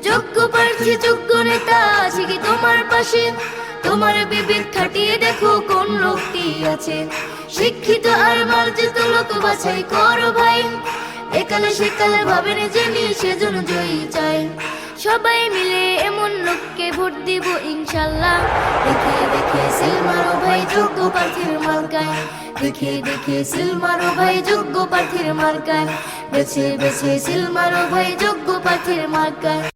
যোগ্য প্রার্থী যোগ্য নেতা আছে কি তোমার পাশে? তোমার বিবেক খাটিয়ে দেখো কোন লোকটি আছে। শিক্ষিত আর মার্জিত লোক বাছাই করো ভাই, একালে সেকালে ভাবেন জেনে সেজন্য জয়ী চাই। সবাই মিলে এমন লোককে ভোট দিব ইনশাল্লাহ। দেখে দেখে সিল মারো ভাই যোগ্য প্রার্থীর মার্কায়, দেখে দেখে সিল মারো ভাই যোগ্য প্রার্থীর মার্কায়, বেছে বেছে সিল মারো ভাই যোগ্য প্রার্থীর মার্কায়।